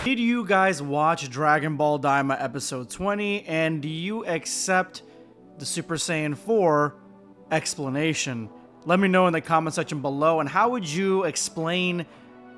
Did you guys watch Dragon Ball Daima episode 20, and do you accept the Super Saiyan 4 explanation? Let me know in the comment section below, and how would you explain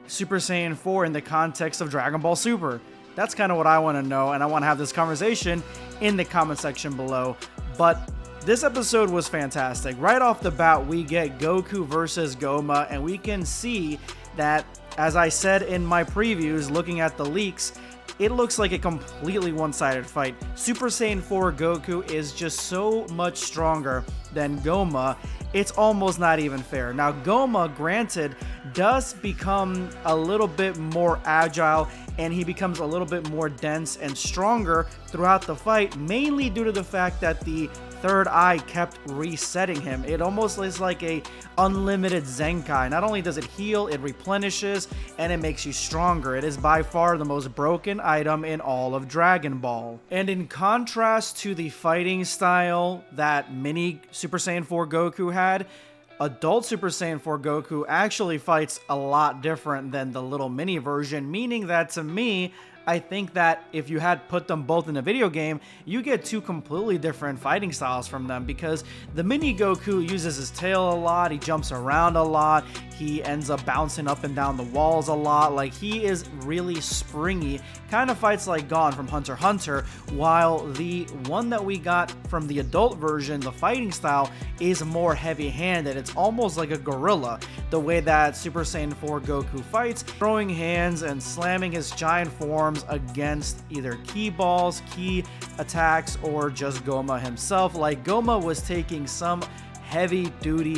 Super Saiyan 4 in the context of Dragon Ball Super? That's kind of what I want to know, and I want to have this conversation in the comment section below. But this episode was fantastic. Right off the bat, we get Goku versus Goma, and we can see that, as I said in my previews, looking at the leaks, it looks like a completely one-sided fight. Super Saiyan 4 Goku is just so much stronger than Goma, it's almost not even fair. Now, Goma, granted, does become a little bit more agile, and he becomes a little bit more dense and stronger throughout the fight, mainly due to the fact that the third eye kept resetting him. It almost is like a unlimited Zenkai. Not only does it heal, it replenishes, and it makes you stronger. It is by far the most broken item in all of Dragon Ball. And in contrast to the fighting style that mini Super Saiyan 4 Goku had, adult Super Saiyan 4 Goku actually fights a lot different than the little mini version, meaning that to me, I think that if you had put them both in a video game, you get two completely different fighting styles from them, because the mini Goku uses his tail a lot, he jumps around a lot, he ends up bouncing up and down the walls a lot. Like, he is really springy, kind of fights like Gon from Hunter x Hunter, while the one that we got from the adult version, the fighting style, is more heavy-handed. It's almost like a gorilla, the way that Super Saiyan 4 Goku fights, throwing hands and slamming his giant forms against either ki balls, ki attacks, or just Goma himself. Like, Goma was taking some heavy-duty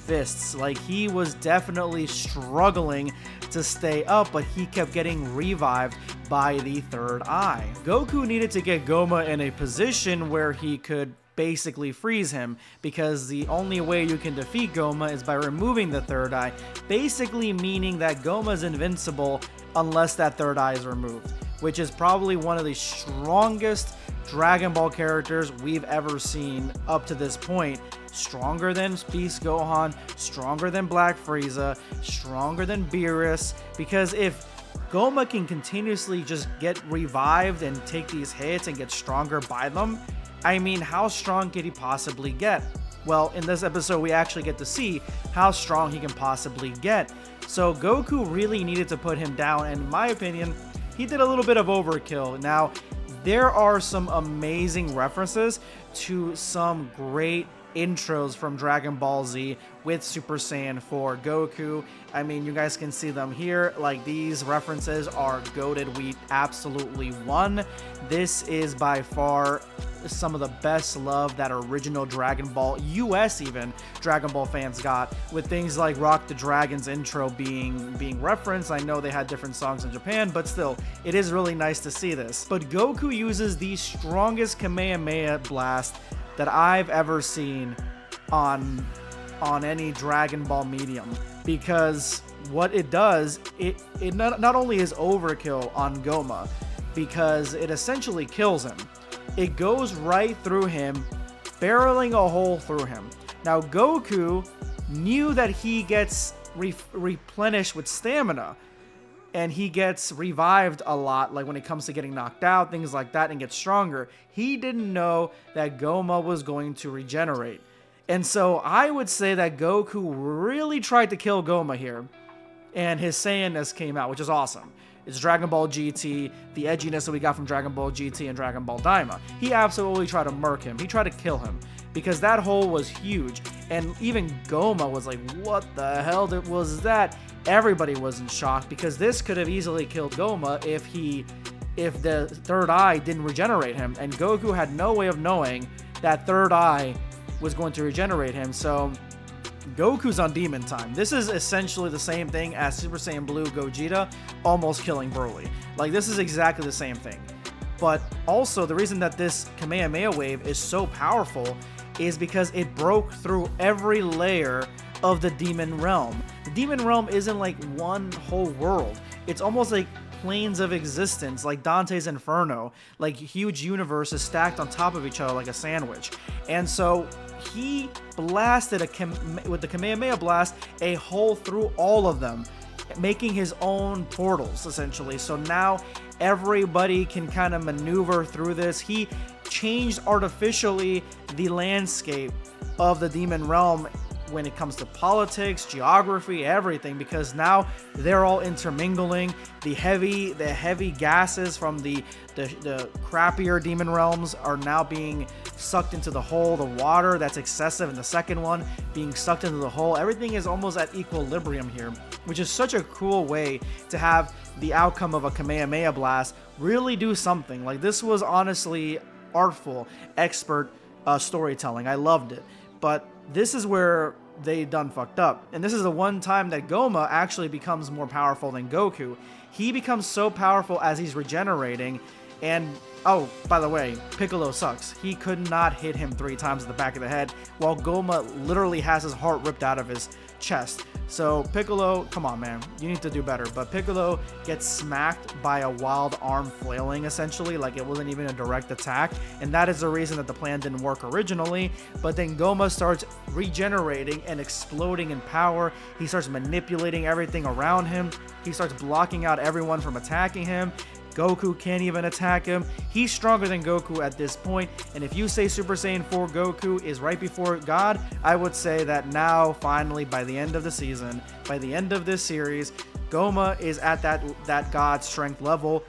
fists. Like, he was definitely struggling to stay up, but he kept getting revived by the third eye. Goku needed to get Goma in a position where he could basically freeze him, because the only way you can defeat Goma is by removing the third eye, basically meaning that Goma is invincible unless that third eye is removed, which is probably one of the strongest Dragon Ball characters we've ever seen up to this point. Stronger than Beast Gohan, stronger than Black Frieza, stronger than Beerus, because if Goma can continuously just get revived and take these hits and get stronger by them, I mean, how strong could he possibly get? Well, in this episode, we actually get to see how strong he can possibly get. So Goku really needed to put him down, and in my opinion, he did a little bit of overkill. Now, there are some amazing references to some great intros from Dragon Ball Z with Super Saiyan 4 Goku. I mean, you guys can see them here. Like, these references are goated. We absolutely won. This is by far some of the best love that original Dragon Ball, US even, Dragon Ball fans got, with things like Rock the Dragon's intro being referenced. I know they had different songs in Japan, but still, it is really nice to see this. But Goku uses the strongest Kamehameha blast that I've ever seen on any Dragon Ball medium, because what it does, it not only is overkill on Goma, because it essentially kills him. It goes right through him, barreling a hole through him. Now, Goku knew that he gets replenished with stamina, and he gets revived a lot, like when it comes to getting knocked out, things like that, and gets stronger. He didn't know that Goma was going to regenerate. And so I would say that Goku really tried to kill Goma here, and his Saiyanness came out, which is awesome. It's Dragon Ball GT, the edginess that we got from Dragon Ball GT and Dragon Ball Daima. He absolutely tried to murk him. He tried to kill him, because that hole was huge. And even Goma was like, what the hell was that? Everybody was in shock, because this could have easily killed Goma if the third eye didn't regenerate him. And Goku had no way of knowing that third eye was going to regenerate him. So Goku's on demon time. This is essentially the same thing as Super Saiyan Blue Gogeta almost killing Broly. Like, this is exactly the same thing. But also, the reason that this Kamehameha wave is so powerful is because it broke through every layer of the demon realm. The demon realm isn't like one whole world. It's almost like planes of existence, like Dante's Inferno, like huge universes stacked on top of each other like a sandwich. And so he blasted with the Kamehameha blast a hole through all of them. making his own portals, essentially. So now everybody can kind of maneuver through this. He changed artificially the landscape of the demon realm when it comes to politics, geography, everything, because now they're all intermingling. The heavy gases from the crappier demon realms are now being sucked into the hole. The water that's excessive in the second one being sucked into the hole. Everything is almost at equilibrium here, which is such a cool way to have the outcome of a Kamehameha blast really do something. Like, this was honestly artful, expert storytelling. I loved it. But this is where they done fucked up. And this is the one time that Goma actually becomes more powerful than Goku. He becomes so powerful as he's regenerating. And, oh, by the way, Piccolo sucks. He could not hit him 3 times in the back of the head, while Goma literally has his heart ripped out of his chest. So Piccolo, come on, man, you need to do better. But Piccolo gets smacked by a wild arm flailing, essentially, like it wasn't even a direct attack. And that is the reason that the plan didn't work originally. But then Goma starts regenerating and exploding in power. He starts manipulating everything around him. He starts blocking out everyone from attacking him. Goku can't even attack him. He's stronger than Goku at this point. And if you say Super Saiyan 4 Goku is right before God, I would say that now, finally, by the end of the season, by the end of this series, Goma is at that God strength level.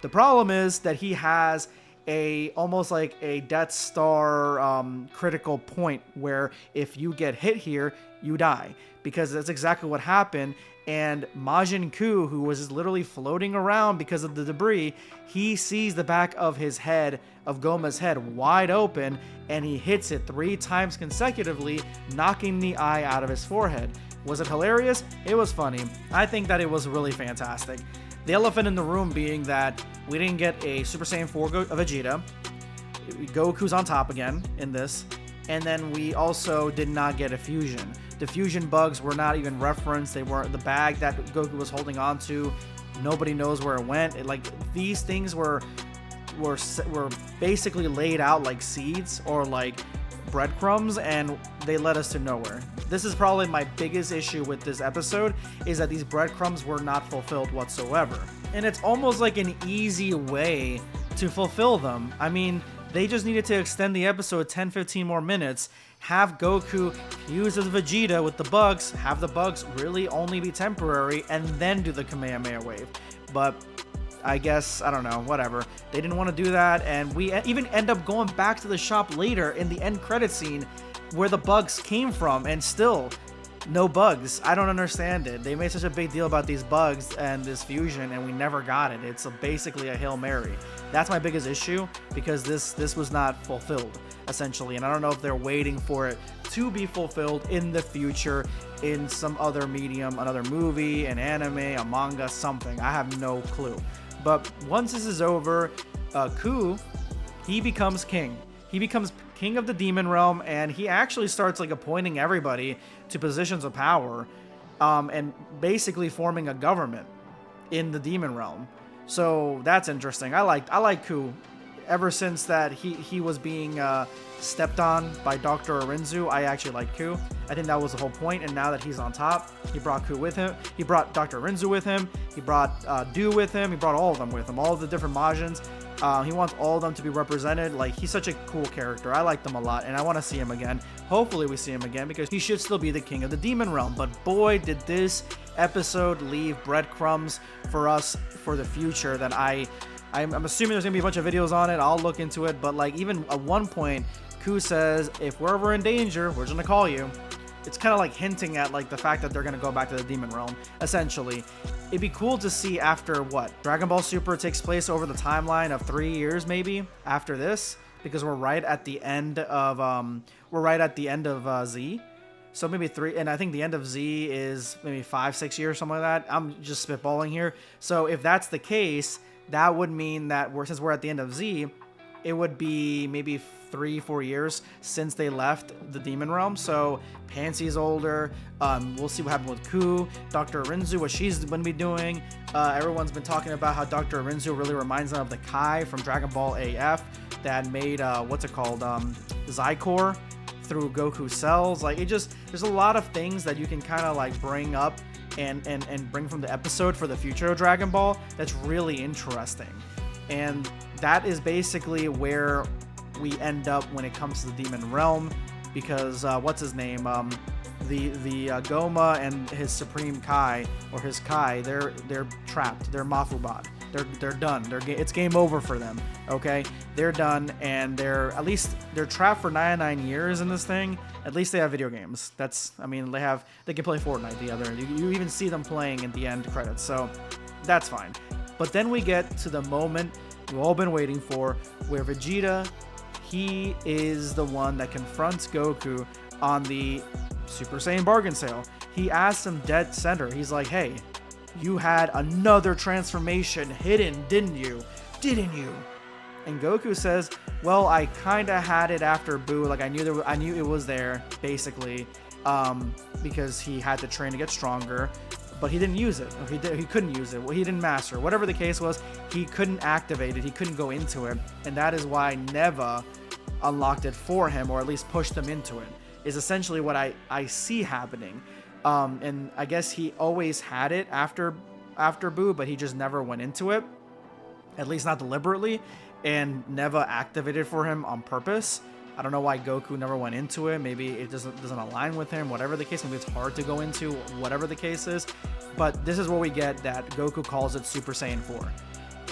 The problem is that he has almost like a Death Star critical point where if you get hit here, you die. Because that's exactly what happened. And Majin Ku, who was literally floating around because of the debris, he sees the back of his head, of Goma's head, wide open, and he hits it 3 times consecutively, knocking the eye out of his forehead. Was it hilarious? It was funny. I think that it was really fantastic. The elephant in the room being that we didn't get a Super Saiyan 4 Vegeta. Goku's on top again in this. And then we also did not get a fusion. The fusion bugs were not even referenced. They weren't the bag that Goku was holding on to. Nobody knows where it went. These things were basically laid out like seeds or like breadcrumbs, and they led us to nowhere. This is probably my biggest issue with this episode, is that these breadcrumbs were not fulfilled whatsoever. And it's almost like an easy way to fulfill them. I mean, they just needed to extend the episode 10-15 more minutes, have Goku fuse with Vegeta with the bugs, have the bugs really only be temporary, and then do the Kamehameha wave. But I guess, I don't know, whatever. They didn't want to do that, and we even end up going back to the shop later in the end credit scene where the bugs came from, and still no bugs. I don't understand it. They made such a big deal about these bugs and this fusion, and we never got it. It's basically a Hail Mary. That's my biggest issue, because this was not fulfilled, essentially. And I don't know if they're waiting for it to be fulfilled in the future in some other medium, another movie, an anime, a manga, something. I have no clue. But once this is over, Ku, he becomes king. He becomes king of the demon realm, and he actually starts like appointing everybody to positions of power, and basically forming a government in the demon realm. So that's interesting. I like Ku. Ever since that he was being stepped on by Dr. Arinzu, I actually like Ku. I think that was the whole point, and now that he's on top, he brought Ku with him. He brought Dr. Arinzu with him. He brought Du with him. He brought all of them with him, all of the different Majins. He wants all of them to be represented. Like, he's such a cool character. I like them a lot, and I want to see him again. Hopefully we see him again, because he should still be the king of the demon realm. But boy, did this episode leave breadcrumbs for us for the future that I'm assuming there's gonna be a bunch of videos on it. I'll look into it. But like, even at one point, Ku says, if we're ever in danger, we're gonna call you. It's kind of like hinting at like the fact that they're gonna go back to the demon realm, essentially. It'd be cool to see after what Dragon Ball Super takes place over the timeline of 3 years, maybe after this, because we're right at the end of Z. So maybe 3, and I think the end of Z is maybe 5-6 years, something like that. I'm just spitballing here. So if that's the case, that would mean that since we're at the end of Z, it would be maybe 3-4 years since they left the demon realm. So Pansy's older. We'll see what happened with Ku, Dr. Arinzu, what she's going to be doing. Everyone's been talking about how Dr. Arinzu really reminds them of the Kai from Dragon Ball AF that made Zycor through Goku cells. Like, there's a lot of things that you can kind of like bring up and bring from the episode for the future of Dragon Ball, that's really interesting. And that is basically where we end up when it comes to the Demon Realm, because what's his name? The Goma and his Supreme Kai, or his Kai, they're trapped. They're Mafubot. They're done. It's game over for them. Okay, they're done, and they're trapped for 99 years in this thing. At least they have video games. They can play Fortnite together. You even see them playing in the end credits, so that's fine. But then we get to the moment we've all been waiting for, where Vegeta, he is the one that confronts Goku on the Super Saiyan bargain sale. He asks him dead center. He's like, hey, you had another transformation hidden, didn't you? Didn't you? And Goku says, well, I kind of had it after Buu. Like, I knew it was there, basically, because he had to train to get stronger, but he didn't use it. Or he couldn't use it. Well, he didn't master it. Whatever the case was, he couldn't activate it. He couldn't go into it. And that is why Neva unlocked it for him, or at least pushed him into it, is essentially what I see happening. And I guess he always had it after Buu, but he just never went into it, at least not deliberately, and Neva activated for him on purpose. I don't know why Goku never went into it. Maybe it doesn't align with him, whatever the case. Maybe it's hard to go into, whatever the case is. But this is where we get that Goku calls it Super Saiyan 4.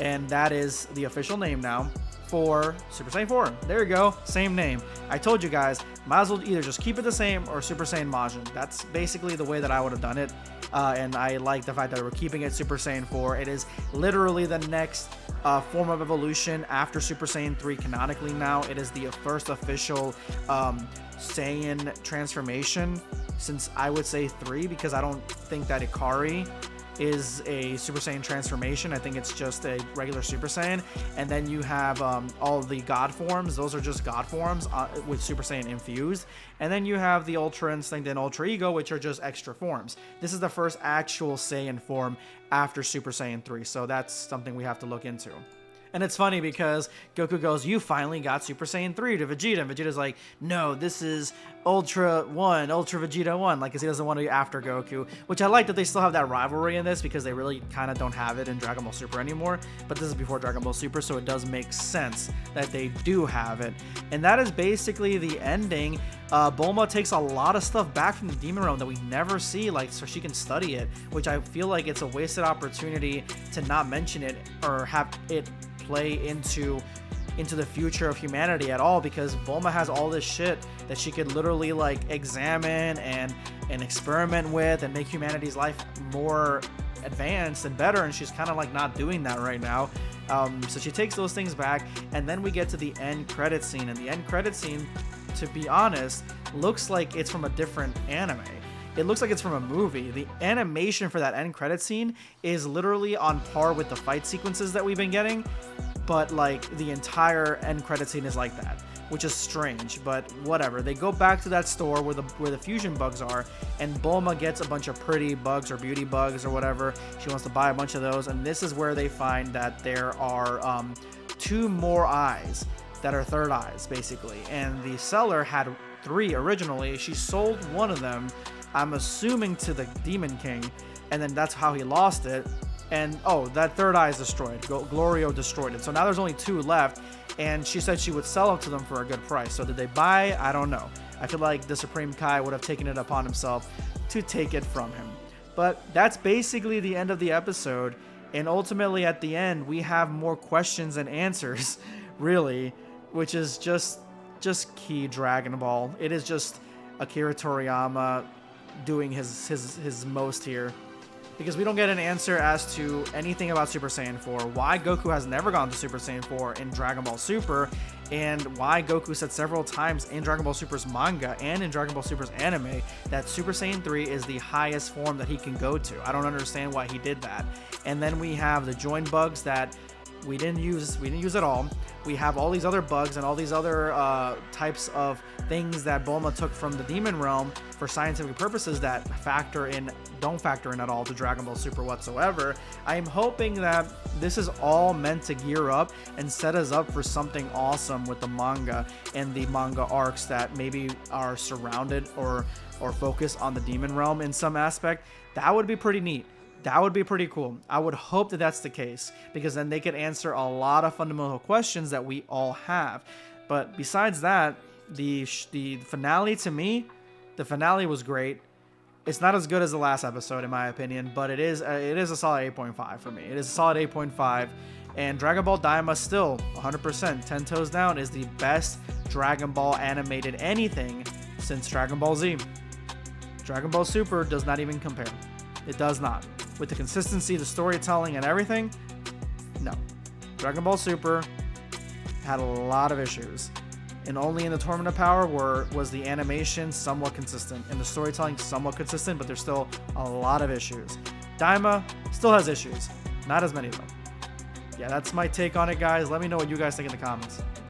And that is the official name now for Super Saiyan 4. There you go, same name. I told you guys, might as well either just keep it the same or Super Saiyan Majin. That's basically the way that I would have done it. And I like the fact that we're keeping it Super Saiyan 4. It is literally the next form of evolution after Super Saiyan 3 canonically now. It is the first official Saiyan transformation since, I would say, 3, because I don't think that Ikari is a Super Saiyan transformation. I think it's just a regular Super Saiyan. And then you have all the God forms. Those are just God forms with Super Saiyan infused. And then you have the Ultra Instinct and Ultra Ego, which are just extra forms. This is the first actual Saiyan form after Super Saiyan 3. So that's something we have to look into. And it's funny because Goku goes, you finally got Super Saiyan 3 to Vegeta. And Vegeta's like, no, this is Ultra 1, Ultra Vegeta 1. Like, because he doesn't want to be after Goku. Which I like that they still have that rivalry in this, because they really kind of don't have it in Dragon Ball Super anymore. But this is before Dragon Ball Super, so it does make sense that they do have it. And that is basically the ending. Bulma takes a lot of stuff back from the Demon Realm that we never see, like, so she can study it. Which I feel like it's a wasted opportunity to not mention it or have it play into the future of humanity at all, because Bulma has all this shit that she could literally like examine and experiment with and make humanity's life more advanced and better, and she's kind of like not doing that right now. So she takes those things back, and then we get to the end credit scene, and the end credit scene, to be honest, looks like it's from a different anime. It looks like it's from a movie. The animation for that end credit scene is literally on par with the fight sequences that we've been getting, but like the entire end credit scene is like that, which is strange, but whatever. They go back to that store where the fusion bugs are, and Bulma gets a bunch of pretty bugs or beauty bugs or whatever. She wants to buy a bunch of those, and this is where they find that there are 2 more eyes that are third eyes, basically. And the seller had 3 originally. She sold one of them, I'm assuming, to the Demon King, and then that's how he lost it. And oh, that third eye is destroyed. Glorio destroyed it. So now there's only 2 left, and she said she would sell them to them for a good price. So did they buy? I don't know. I feel like the Supreme Kai would have taken it upon himself to take it from him. But that's basically the end of the episode, and ultimately at the end we have more questions and answers, really, which is just key Dragon Ball. It is just Akira Toriyama doing his most here, because we don't get an answer as to anything about Super Saiyan 4, why Goku has never gone to Super Saiyan 4 in Dragon Ball Super, and why Goku said several times in Dragon Ball Super's manga and in Dragon Ball Super's anime that Super Saiyan 3 is the highest form that he can go to. I don't understand why he did that. And then we have the join bugs that we didn't use it all. We have all these other bugs and all these other types of things that Bulma took from the demon realm for scientific purposes that don't factor in at all to Dragon Ball Super whatsoever. I'm hoping that this is all meant to gear up and set us up for something awesome with the manga and the manga arcs that maybe are surrounded or focus on the demon realm in some aspect. That would be pretty neat. That would be pretty cool. I would hope that that's the case, because then they could answer a lot of fundamental questions that we all have. But besides that, the finale, to me, the finale was great. It's not as good as the last episode, in my opinion, but it is a solid 8.5 for me. It is a solid 8.5. And Dragon Ball Daima still 100%, 10 toes down, is the best Dragon Ball animated anything since Dragon Ball Z. Dragon Ball Super does not even compare. It does not. With the consistency, the storytelling, and everything, no. Dragon Ball Super had a lot of issues. And only in the Tournament of Power was the animation somewhat consistent and the storytelling somewhat consistent, but there's still a lot of issues. Daima still has issues. Not as many of them. Yeah, that's my take on it, guys. Let me know what you guys think in the comments.